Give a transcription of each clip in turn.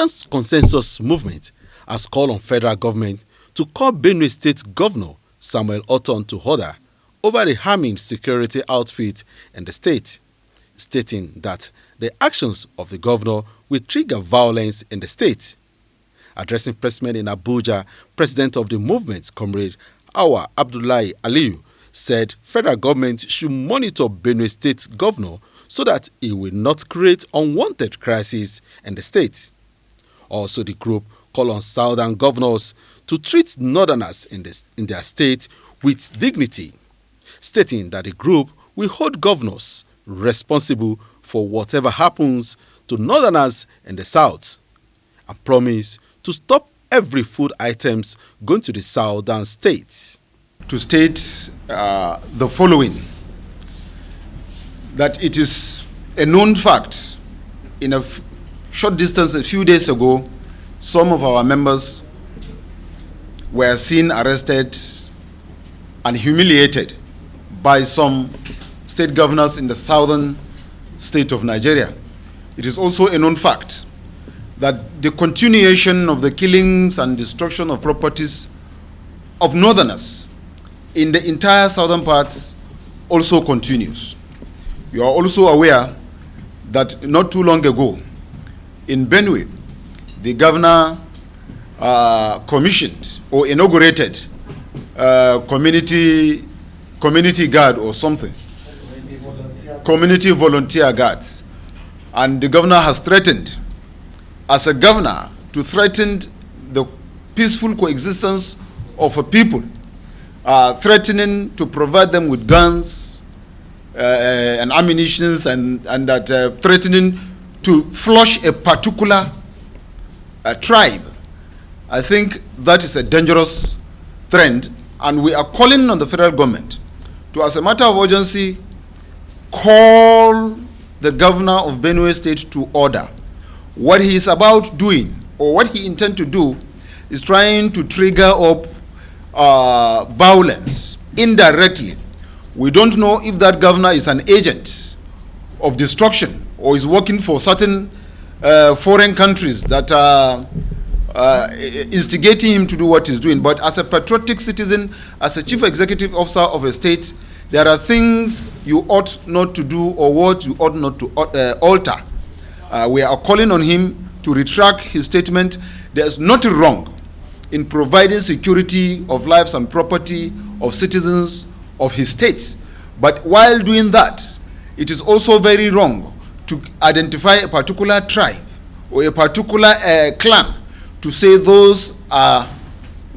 Southern Consensus Movement has called on federal government to call Benue State Governor Samuel Ortom to order over the arming security outfit in the state, stating that the actions of the governor will trigger violence in the state. Addressing pressmen in Abuja, President of the movement, Comrade Awa Abdullahi Aliyu, said federal government should monitor Benue State Governor so that it will not create unwanted crises in the state. Also, the group called on southern governors to treat northerners in their state with dignity, stating that the group will hold governors responsible for whatever happens to northerners in the south, and promise to stop every food items going to the southern states. To state the following, that it is a known fact, in a short distance a few days ago, some of our members were seen arrested and humiliated by some state governors in the southern state of Nigeria. It is also a known fact that the continuation of the killings and destruction of properties of northerners in the entire southern parts also continues. You are also aware that not too long ago in Benue, the governor commissioned or inaugurated community guard or something, community volunteer guards, and the governor has threatened, as a governor, to threaten the peaceful coexistence of a people, threatening to provide them with guns and ammunition, and that threatening to flush a particular tribe. I think that is a dangerous trend, and we are calling on the federal government to, as a matter of urgency, call the governor of Benue State to order. What he is about doing, or what he intends to do, is trying to trigger up violence indirectly. We don't know if that governor is an agent of destruction or is working for certain foreign countries that are instigating him to do what he's doing. But as a patriotic citizen, as a chief executive officer of a state, there are things you ought not to do or what you ought not to alter. We are calling on him to retract his statement. There is nothing wrong in providing security of lives and property of citizens of his states. But while doing that, it is also very wrong to identify a particular tribe or a particular clan to say those are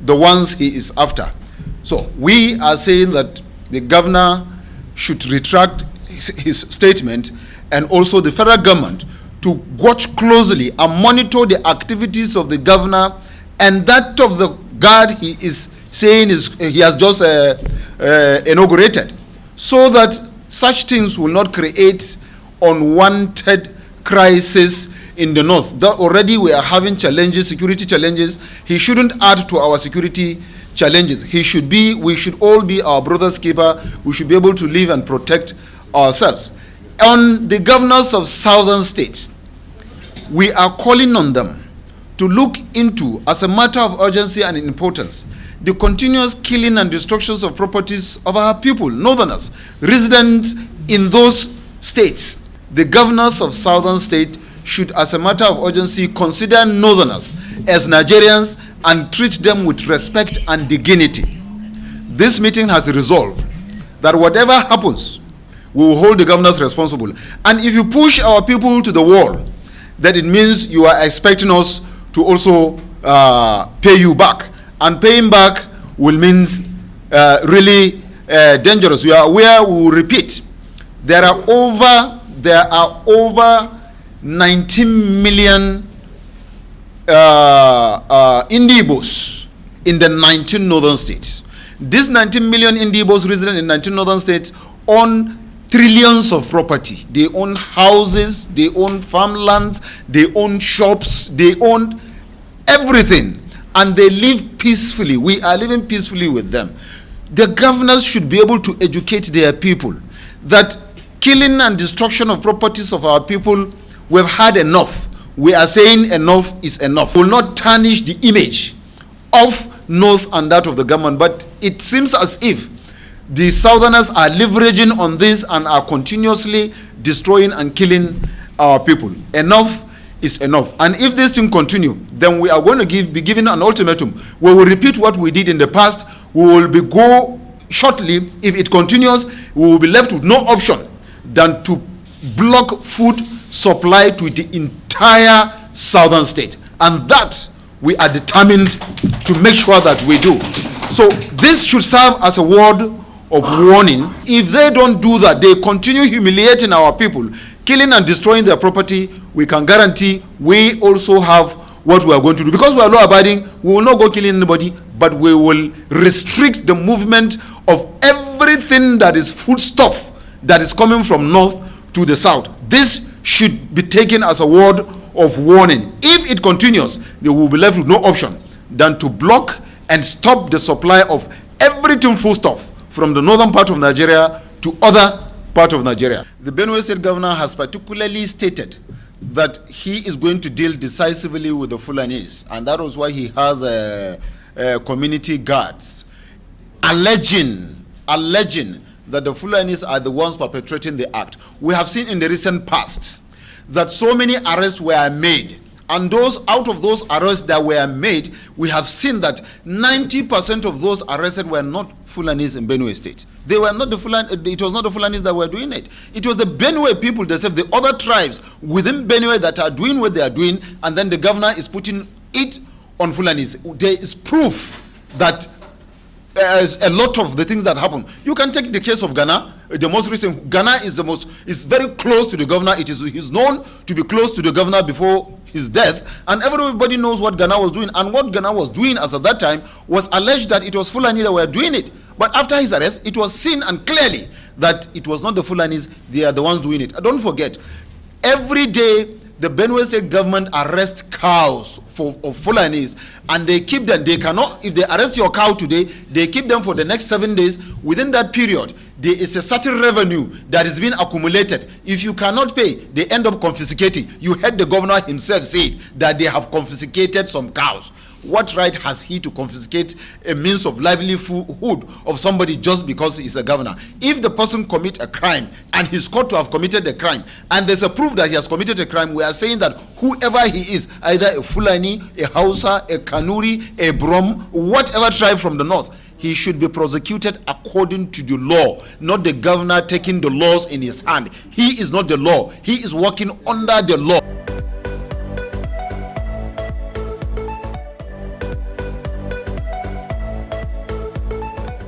the ones he is after. So we are saying that the governor should retract his statement, and also the federal government to watch closely and monitor the activities of the governor and that of the guard he is saying he has just inaugurated, so that such things will not create unwanted crisis in the north. That already we are having challenges, security challenges. He shouldn't add to our security challenges. We should all be our brother's keeper. We should be able to live and protect ourselves. On the governors of southern states, we are calling on them to look into, as a matter of urgency and importance, the continuous killing and destructions of properties of our people, northerners, residents in those states. The governors of southern states should, as a matter of urgency, consider northerners as Nigerians and treat them with respect and dignity. This meeting has resolved that whatever happens, we will hold the governors responsible. And if you push our people to the wall, that it means you are expecting us to also pay you back. And paying back will means really dangerous. You are aware, we will repeat, there are over 19 million Indigbos in the 19 northern states. These 19 million Indigbos resident in 19 northern states own trillions of property. They own houses, they own farmlands, they own shops, they own everything, and they live peacefully. We are living peacefully with them. The governors should be able to educate their people that killing and destruction of properties of our people, we've had enough. we are saying enough is enough. We will not tarnish the image of North and that of the government, but it seems as if the Southerners are leveraging on this and are continuously destroying and killing our people. Enough is enough. And if this thing continue, then we are going to be given an ultimatum. We will repeat what we did in the past. We will go shortly. If it continues, we will be left with no option than to block food supply to the entire southern state. And that we are determined to make sure that we do. So this should serve as a word of warning. If they don't do that, they continue humiliating our people, killing and destroying their property, we can guarantee we also have what we are going to do. Because we are law abiding, we will not go killing anybody, but we will restrict the movement of everything that is foodstuff that is coming from north to the south. This should be taken as a word of warning. If it continues, they will be left with no option than to block and stop the supply of everything foodstuff from the northern part of Nigeria to other part of Nigeria. The Benue State Governor has particularly stated that he is going to deal decisively with the Fulanis, and that was why he has community guards, alleging that the Fulanis are the ones perpetrating the act. We have seen in the recent past that so many arrests were made, and out of those arrests that were made, we have seen that 90% of those arrested were not Fulanis in Benue State. They were not the Fulanis. It was not the Fulanis that were doing it. It was the Benue people themselves, the other tribes within Benue that are doing what they are doing, and then the governor is putting it on Fulanis. There is proof that a lot of the things that happen. You can take the case of Ghana. The most recent, Ghana is very close to the governor. He's known to be close to the governor before his death, and everybody knows what Ghana was doing. And what Ghana was doing as at that time was alleged that it was Fulani that were doing it. But after his arrest, it was seen and clearly that it was not the Fulanis, they are the ones doing it. Don't forget, every day the Benue State government arrests cows of Fulanis, and they keep them. They cannot, if they arrest your cow today, they keep them for the next 7 days. Within that period, there is a certain revenue that is being accumulated. If you cannot pay, they end up confiscating. You heard the governor himself say that they have confiscated some cows. What right has he to confiscate a means of livelihood of somebody just because he's a governor? If the person commits a crime and he's caught to have committed a crime, and there's a proof that he has committed a crime, we are saying that whoever he is, either a Fulani, a Hausa, a Kanuri, a Brom, whatever tribe from the north, he should be prosecuted according to the law, not the governor taking the laws in his hand. He is not the law. He is working under the law.